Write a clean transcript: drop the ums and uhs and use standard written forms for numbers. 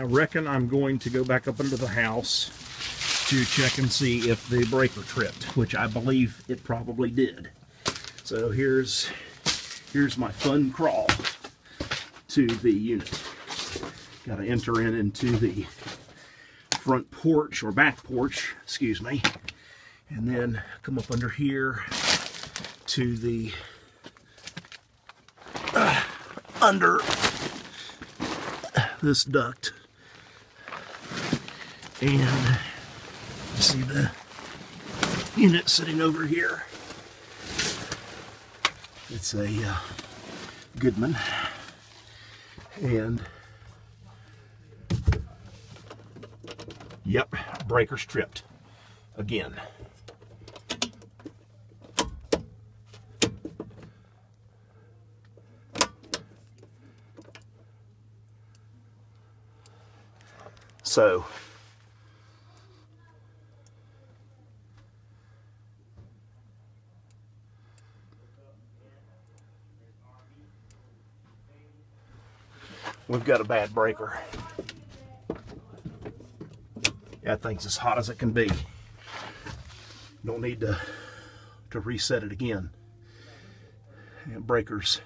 I reckon I'm going to go back up into the house to check and see if the breaker tripped, which I believe it probably did. So here's my fun crawl to the unit. Got to enter into the front porch, or back porch, excuse me, and then come up under here to the under this duct, and you see the unit sitting over here. It's a Goodman, and yep, breaker's tripped again. So we've got a bad breaker. That thing's as hot as it can be. Don't need to reset it again. And breaker's